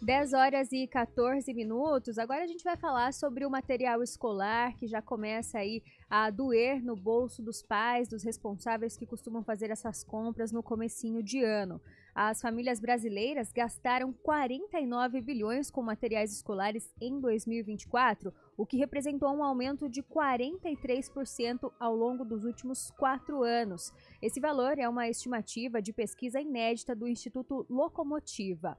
10 horas e 14 minutos. Agora a gente vai falar sobre o material escolar que já começa aí a doer no bolso dos pais, dos responsáveis que costumam fazer essas compras no comecinho de ano. As famílias brasileiras gastaram 49 bilhões com materiais escolares em 2024, o que representou um aumento de 43% ao longo dos últimos 4 anos. Esse valor é uma estimativa de pesquisa inédita do Instituto Locomotiva.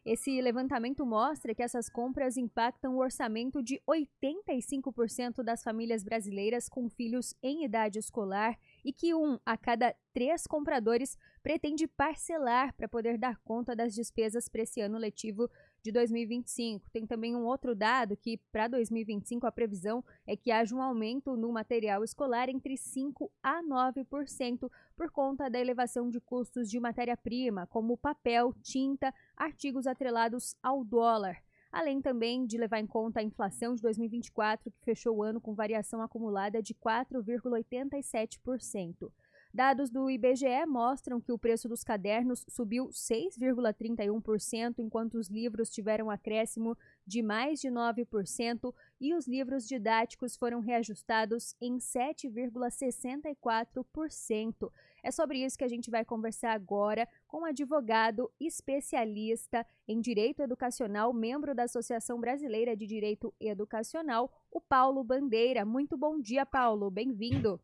Esse levantamento mostra que essas compras impactam o orçamento de 85% das famílias brasileiras com filhos em idade escolar e que 1 a cada 3 compradores pretende parcelar para poder dar conta das despesas para esse ano letivo de 2025. Tem também um outro dado que para 2025 a previsão é que haja um aumento no material escolar entre 5 a 9% por conta da elevação de custos de matéria-prima, como papel, tinta, artigos atrelados ao dólar, além também de levar em conta a inflação de 2024, que fechou o ano com variação acumulada de 4,87%. Dados do IBGE mostram que o preço dos cadernos subiu 6,31%, enquanto os livros tiveram acréscimo de mais de 9% e os livros didáticos foram reajustados em 7,64%. É sobre isso que a gente vai conversar agora com um advogado especialista em direito educacional, membro da Associação Brasileira de Direito Educacional, o Paulo Bandeira. Muito bom dia, Paulo. Bem-vindo.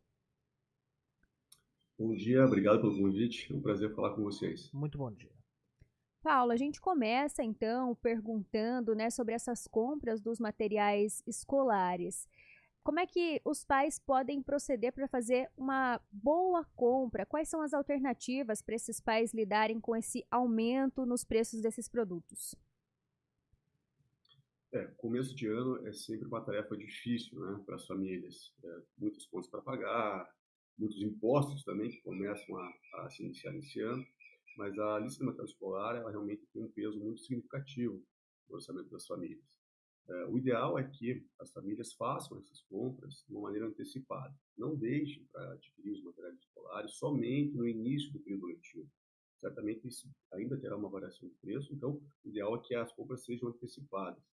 Bom dia, obrigado pelo convite. É um prazer falar com vocês. Muito bom dia. Paulo, a gente começa então perguntando, sobre essas compras dos materiais escolares. Como é que os pais podem proceder para fazer uma boa compra? Quais são as alternativas para esses pais lidarem com esse aumento nos preços desses produtos? Começo de ano é sempre uma tarefa difícil, né, para as famílias. Muitas contas para pagar, muitos impostos também que começam a se iniciar nesse ano, mas a lista de material escolar ela realmente tem um peso muito significativo no orçamento das famílias. O ideal é que as famílias façam essas compras de uma maneira antecipada. Não deixem para adquirir os materiais escolares somente no início do período letivo. Certamente isso ainda terá uma variação de preço, então o ideal é que as compras sejam antecipadas.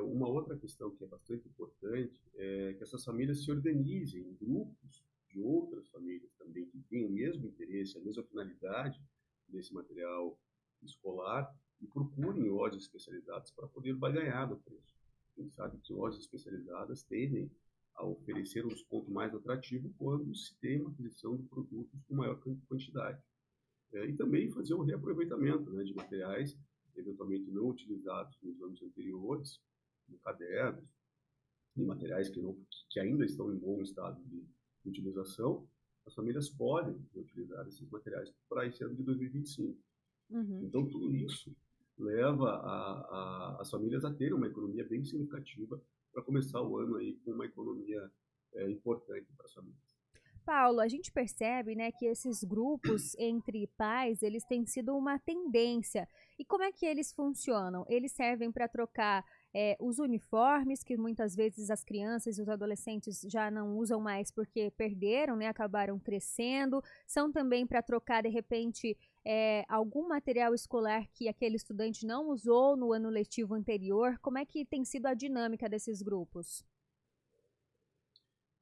Uma outra questão que é bastante importante é que essas famílias se organizem em grupos de outras famílias também que têm o mesmo interesse, a mesma finalidade desse material escolar e procurem lojas especializadas para poder barganhar no preço. A gente sabe que lojas especializadas tendem a oferecer um desconto mais atrativo quando se tem uma aquisição de produtos com maior quantidade. E também fazer um reaproveitamento, né, de materiais eventualmente não utilizados nos anos anteriores, como cadernos e materiais que ainda estão em bom estado de utilização. As famílias podem utilizar esses materiais para esse ano de 2025. Uhum. Então, tudo isso leva as famílias a terem uma economia bem significativa para começar o ano aí com uma economia importante para as famílias. Paulo, a gente percebe, que esses grupos entre pais, eles têm sido uma tendência. E como é que eles funcionam? Eles servem para trocar os uniformes, que muitas vezes as crianças e os adolescentes já não usam mais porque perderam, acabaram crescendo. São também para trocar, de repente, algum material escolar que aquele estudante não usou no ano letivo anterior. Como é que tem sido a dinâmica desses grupos?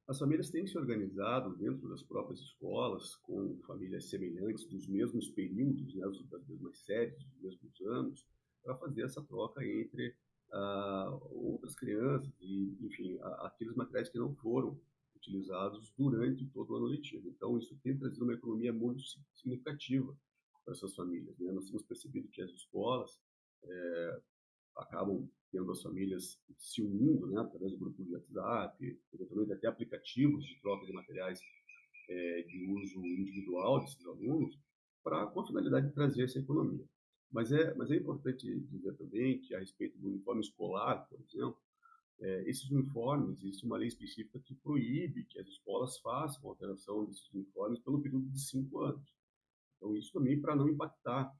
As famílias têm se organizado dentro das próprias escolas, com famílias semelhantes dos mesmos períodos, né, das mesmas séries, dos mesmos anos, para fazer essa troca entre outras crianças e, enfim, aqueles materiais que não foram utilizados durante todo o ano letivo. Então, isso tem trazido uma economia muito significativa para essas famílias, né? Nós temos percebido que as escolas acabam tendo as famílias se unindo, né, através do grupo de WhatsApp, eventualmente até aplicativos de troca de materiais de uso individual desses alunos, com a finalidade de trazer essa economia. Mas é importante dizer também que, a respeito do uniforme escolar, por exemplo, esses uniformes, existe uma lei específica que proíbe que as escolas façam alteração desses uniformes pelo período de 5 anos. Então, isso também para não impactar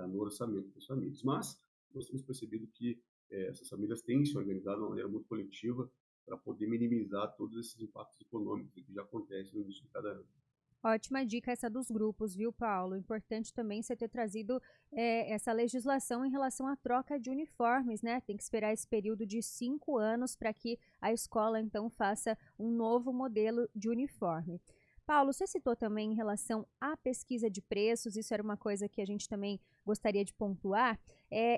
no orçamento das famílias. Mas nós temos percebido que essas famílias têm se organizado de uma maneira muito coletiva para poder minimizar todos esses impactos econômicos que já acontecem no início de cada ano. Ótima dica essa dos grupos, viu, Paulo? Importante também você ter trazido essa legislação em relação à troca de uniformes, né? Tem que esperar esse período de 5 anos para que a escola, então, faça um novo modelo de uniforme. Paulo, você citou também em relação à pesquisa de preços, isso era uma coisa que a gente também gostaria de pontuar.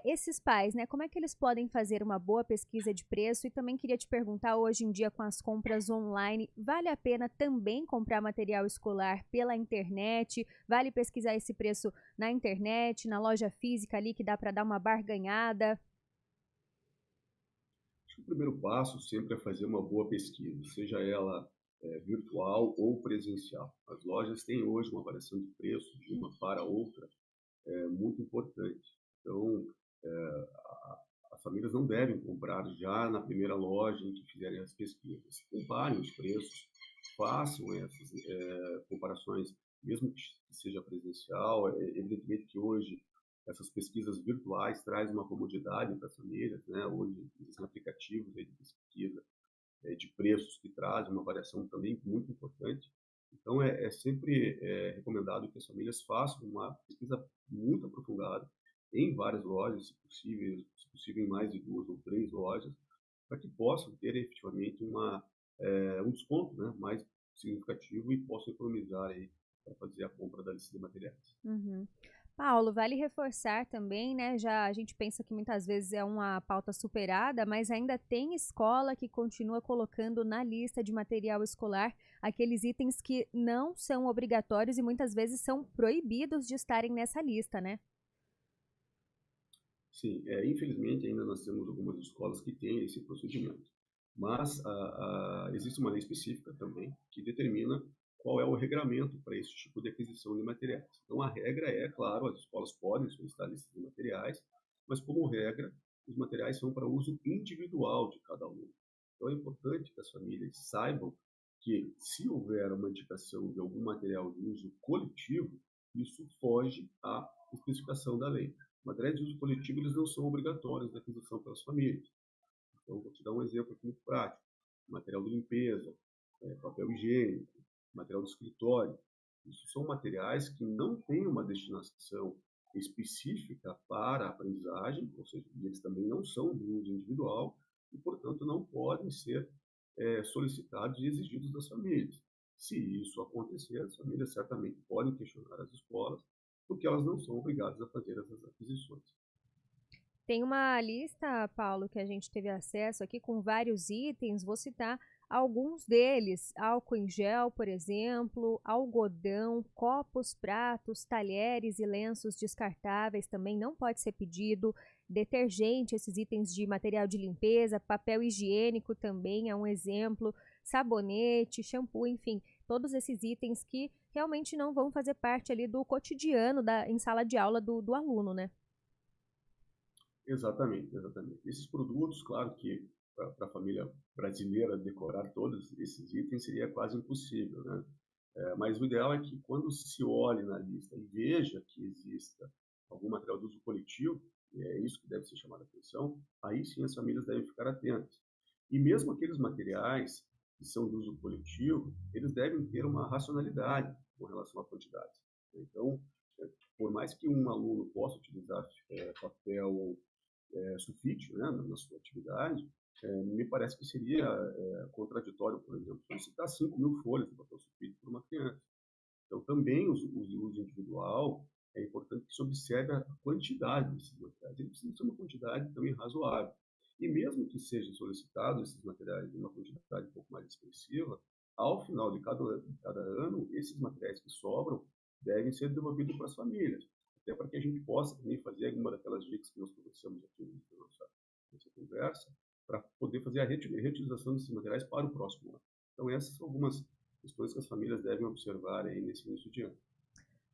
Esses pais, né, como é que eles podem fazer uma boa pesquisa de preço? E também queria te perguntar, hoje em dia, com as compras online, vale a pena também comprar material escolar pela internet? Vale pesquisar esse preço na internet, na loja física ali, que dá para dar uma barganhada? Acho que o primeiro passo sempre é fazer uma boa pesquisa, seja ela virtual ou presencial. As lojas têm hoje uma variação de preço de uma para outra muito importante. Então, as famílias não devem comprar já na primeira loja em que fizerem as pesquisas. Comparem os preços, façam essas comparações, mesmo que seja presencial. Evidentemente que hoje essas pesquisas virtuais trazem uma comodidade para as famílias, né? Hoje existem aplicativos aí de pesquisa de preços que trazem uma variação também muito importante. Então, é sempre recomendado que as famílias façam uma pesquisa muito aprofundada em várias lojas, se possível em mais de 2 ou 3 lojas, para que possam ter efetivamente um desconto, né, mais significativo e possam economizar aí para fazer a compra da lista de materiais. Uhum. Paulo, vale reforçar também, né? Já a gente pensa que muitas vezes é uma pauta superada, mas ainda tem escola que continua colocando na lista de material escolar aqueles itens que não são obrigatórios e muitas vezes são proibidos de estarem nessa lista, né? Sim, infelizmente ainda nós temos algumas escolas que têm esse procedimento, mas existe uma lei específica também que determina qual é o regramento para esse tipo de aquisição de materiais. Então a regra é, claro, as escolas podem solicitar listas de materiais, mas como regra, os materiais são para uso individual de cada aluno. Então é importante que as famílias saibam que se houver uma indicação de algum material de uso coletivo, isso foge à especificação da lei. Materiais de uso coletivo eles não são obrigatórios de aquisição pelas famílias. Então, vou te dar um exemplo aqui muito prático. Material de limpeza, papel higiênico, material de escritório. Isso são materiais que não têm uma destinação específica para a aprendizagem, ou seja, eles também não são de uso individual e, portanto, não podem ser solicitados e exigidos das famílias. Se isso acontecer, as famílias certamente podem questionar as escolas, porque elas não são obrigadas a fazer essas aquisições. Tem uma lista, Paulo, que a gente teve acesso aqui com vários itens. Vou citar alguns deles: álcool em gel, por exemplo, algodão, copos, pratos, talheres e lenços descartáveis também não pode ser pedido. Detergente, esses itens de material de limpeza, papel higiênico também é um exemplo, sabonete, shampoo, enfim, todos esses itens que realmente não vão fazer parte ali do cotidiano em sala de aula do aluno, né? Exatamente, exatamente. Esses produtos, claro que para a família brasileira decorar todos esses itens seria quase impossível, né? Mas o ideal é que quando se olhe na lista e veja que exista algum material de uso coletivo, e é isso que deve ser chamado a atenção, aí sim as famílias devem ficar atentas. E mesmo aqueles materiais que são de uso coletivo, eles devem ter uma racionalidade com relação à quantidade. Então, por mais que um aluno possa utilizar papel sulfite, né, na sua atividade, me parece que seria contraditório, por exemplo, solicitar 5.000 folhas de papel sulfite por uma criança. Então, também o uso individual é importante que se observe a quantidade desses materiais. Ele precisa ser uma quantidade também razoável. E mesmo que sejam solicitados esses materiais em uma quantidade um pouco mais expressiva, ao final de cada ano, esses materiais que sobram devem ser devolvidos para as famílias, até para que a gente possa também fazer alguma daquelas dicas que nós conversamos aqui na nossa conversa, para poder fazer a reutilização desses materiais para o próximo ano. Então, essas são algumas questões que as famílias devem observar aí nesse início de ano.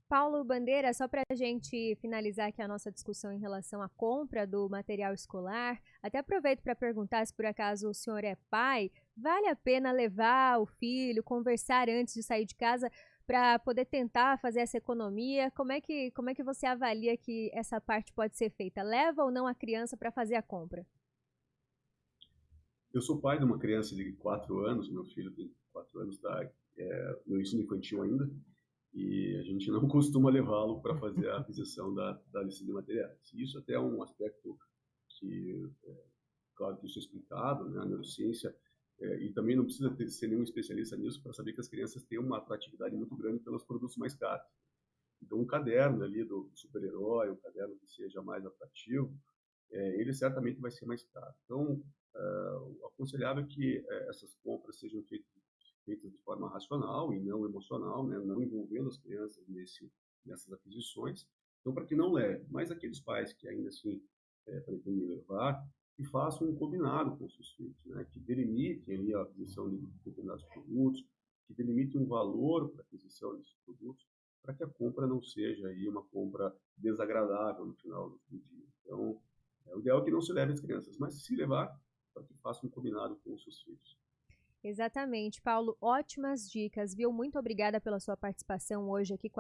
Paulo Bandeira, só para a gente finalizar aqui a nossa discussão em relação à compra do material escolar, até aproveito para perguntar se por acaso o senhor é pai, vale a pena levar o filho, conversar antes de sair de casa para poder tentar fazer essa economia? Como é que você avalia que essa parte pode ser feita? Leva ou não a criança para fazer a compra? Eu sou pai de uma criança de 4 anos, meu filho tem 4 anos, está no ensino infantil ainda, e a gente não costuma levá-lo para fazer a aquisição da lista de materiais. Isso até é um aspecto que, claro que isso é explicado, né, a neurociência, e também não precisa ser nenhum especialista nisso para saber que as crianças têm uma atratividade muito grande pelos produtos mais caros. Então, um caderno ali do super-herói, um caderno que seja mais atrativo, ele certamente vai ser mais caro. Então, o aconselhável é que essas compras sejam feitas de forma racional e não emocional, né? Não envolvendo as crianças nessas aquisições. Então, para que não leve, mas aqueles pais que ainda assim pretendem levar, que façam um combinado com os seus filhos, né? Que delimitem ali a aquisição de determinados produtos, que delimitem um valor para a aquisição desses produtos, para que a compra não seja aí uma compra desagradável no final do dia. Então, o ideal é que não se leve as crianças, mas se levar, para que faça um combinado com os seus filhos. Exatamente, Paulo, ótimas dicas, viu? Muito obrigada pela sua participação hoje aqui com